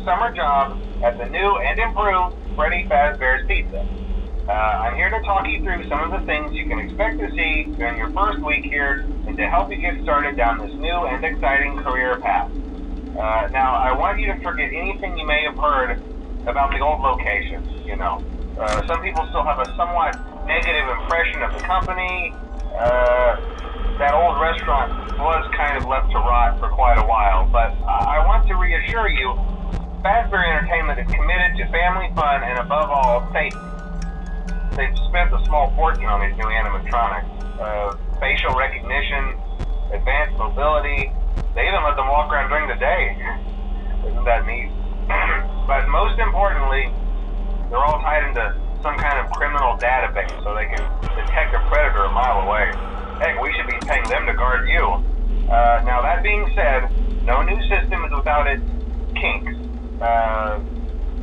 summer job at the new and improved Freddy Fazbear's Pizza. I'm here to talk you through some of the things you can expect to see during your first week here and to help you get started down this new and exciting career path. Now, I want you to forget anything you may have heard about the old location. Some people still have a somewhat negative impression of the company. That old restaurant was kind of left to rot for quite a while, but I want to reassure you, Fazbear Entertainment is committed to family fun and above all, safety. They've spent a small fortune on these new animatronics. Facial recognition, advanced mobility. They even let them walk around during the day. Isn't that neat? But most importantly, they're all tied into some kind of criminal database so they can detect a predator a mile away. Heck, we should be paying them to guard you. Now that being said, no new system is without its kinks.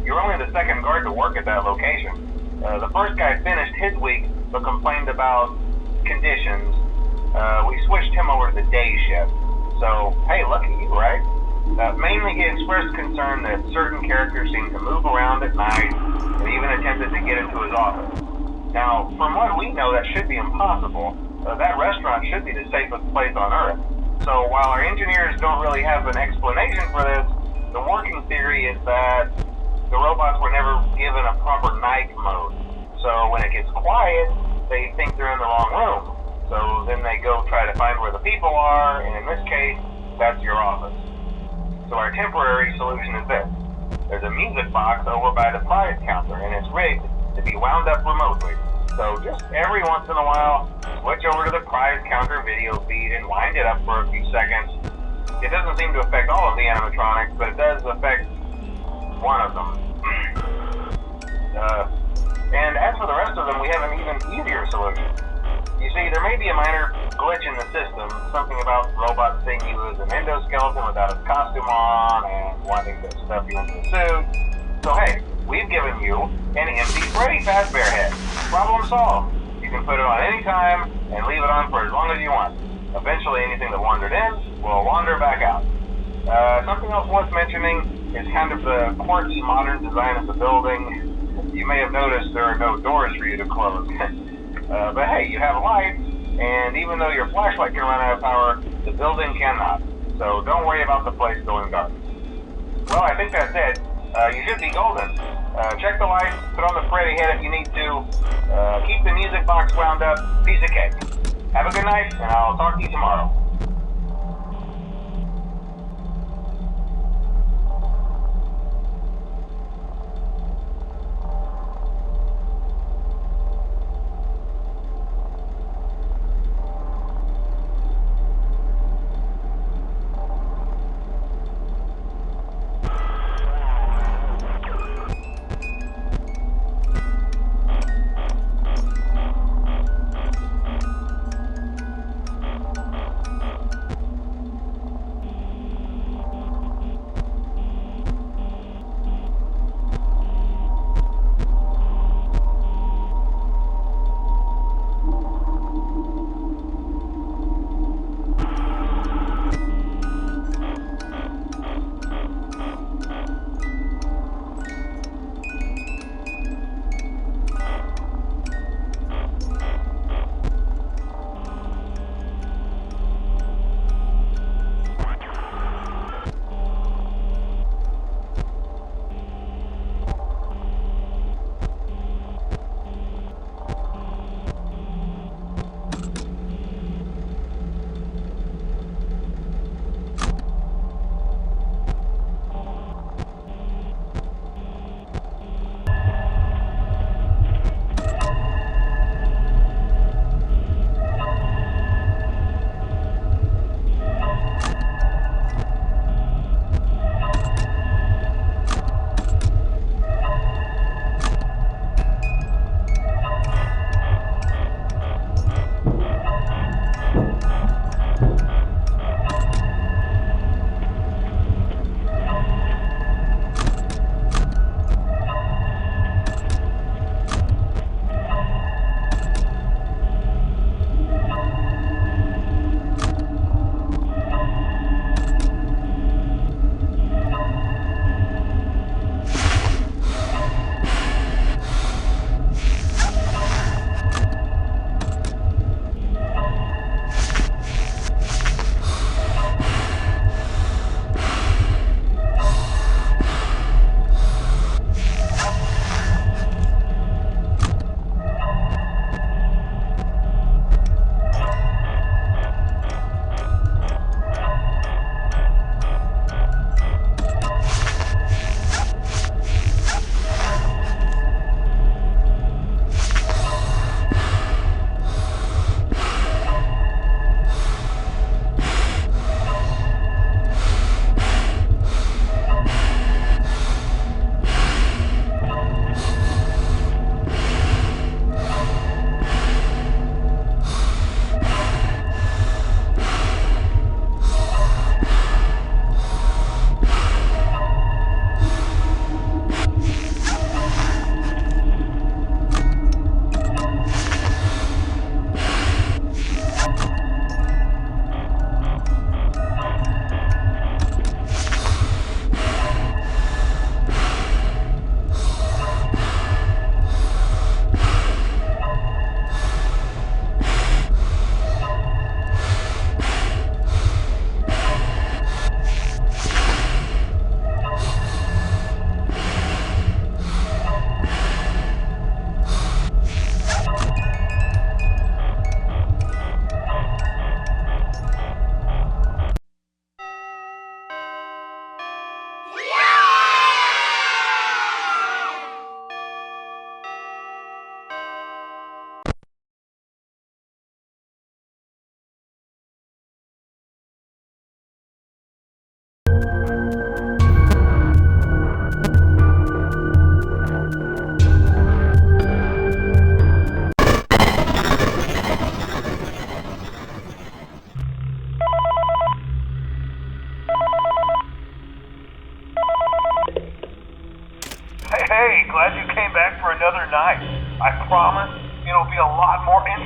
You're only the second guard to work at that location. The first guy finished his week but complained about conditions. We switched him over to the day shift. So, hey, look at you, right? Mainly he expressed concern that certain characters seemed to move around at night and even attempted to get into his office. Now, from what we know, that should be impossible. That restaurant should be the safest place on Earth. So while our engineers don't really have an explanation for this, the working theory is that the robots were never given a proper night mode. So when it gets quiet, they think they're in the wrong room. So then they go try to find where the people are, and in this case, that's your office. So our temporary solution is this. There's a music box over by the prize counter, and it's rigged to be wound up remotely. So just every once in a while, switch over to the prize counter video feed and wind it up for a few seconds. It doesn't seem to affect all of the animatronics, but it does affect one of them. And as for the rest of them, we have an even easier solution. You see, there may be a minor glitch in the system, something about robots seeing you as an endoskeleton without its costume on and wanting to stuff you into the suit. So hey, we've given you an empty Freddy Fazbear head. Problem solved. You can put it on any time and leave it on for as long as you want. Eventually anything that wandered in will wander back out. Something else worth mentioning is kind of the quirky modern design of the building. You may have noticed there are no doors for you to close. But hey, you have lights, and even though your flashlight can run out of power, the building cannot. So don't worry about the place going dark. Well, I think that's it. You should be golden. Check the lights, put on the Freddy head if you need to. Keep the music box wound up. Piece of cake. Have a good night, and I'll talk to you tomorrow.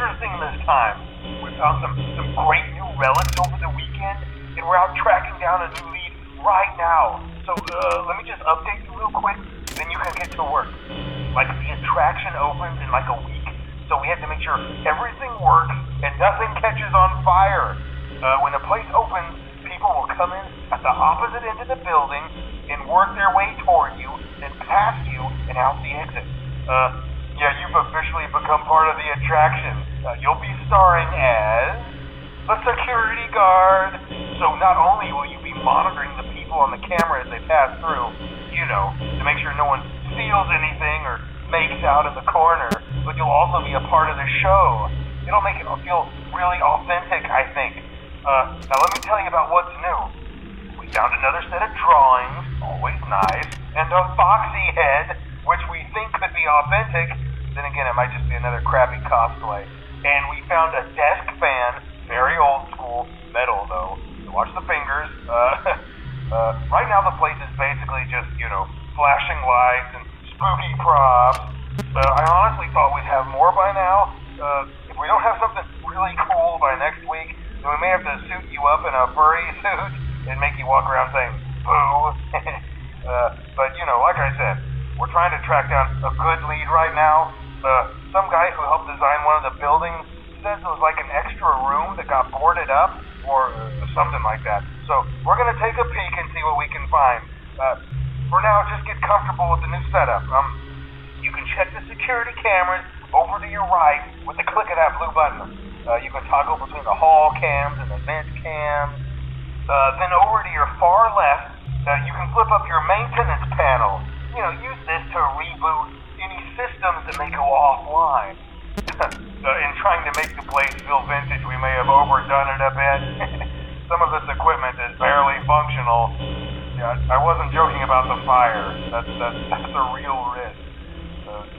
interesting this time. We found some great new relics over the weekend, and we're out tracking down a new lead right now. So let me just update you real quick, then you can get to work. Like, the attraction opens in like a week, so we have to make sure everything works and nothing catches on fire. When the place opens, people will come in at the opposite end of the building and work their way toward you, then past you and out the exit. Yeah, you've officially become part of the attraction. You'll be starring as a security guard. So not only will you be monitoring the people on the camera as they pass through, you know, to make sure no one steals anything or makes out in the corner, but you'll also be a part of the show. It'll make it feel really authentic, I think. Now let me tell you about what's new. We found another set of drawings, always nice, and a foxy head, which we think could be authentic. Then again, it might just be another crappy cosplay. And we found a desk fan, very old school, metal though. So watch the fingers. Right now the place is basically just, you know, flashing lights and spooky props. I honestly thought we'd have more by now. If we don't have something really cool by next week, then we may have to suit you up in a furry suit and make you walk around saying, boo. But, you know, like I said, we're trying to track down a good lead right now. Some guy who helped design one of the buildings says it was like an extra room that got boarded up or something like that. So we're going to take a peek and see what we can find. For now, just get comfortable with the new setup. You can check the security cameras over to your right with the click of that blue button. You can toggle between the hall cams and the vent cams. Then over to your far left, you can flip up your maintenance panel. You know, use this to reboot any systems that may go offline. In trying to make the place feel vintage, we may have overdone it a bit. Some of this equipment is barely functional. Yeah, I wasn't joking about the fire. That's a real risk.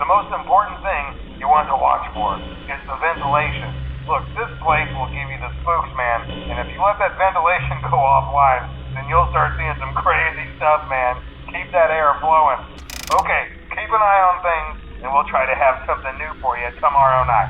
The most important thing you want to watch for is the ventilation. Look, this place will give you the spooks, man, and if you let that ventilation go offline, then you'll start seeing some crazy stuff, man. Keep that air flowing. Okay, keep an eye on things, and we'll try to have something new for you tomorrow night.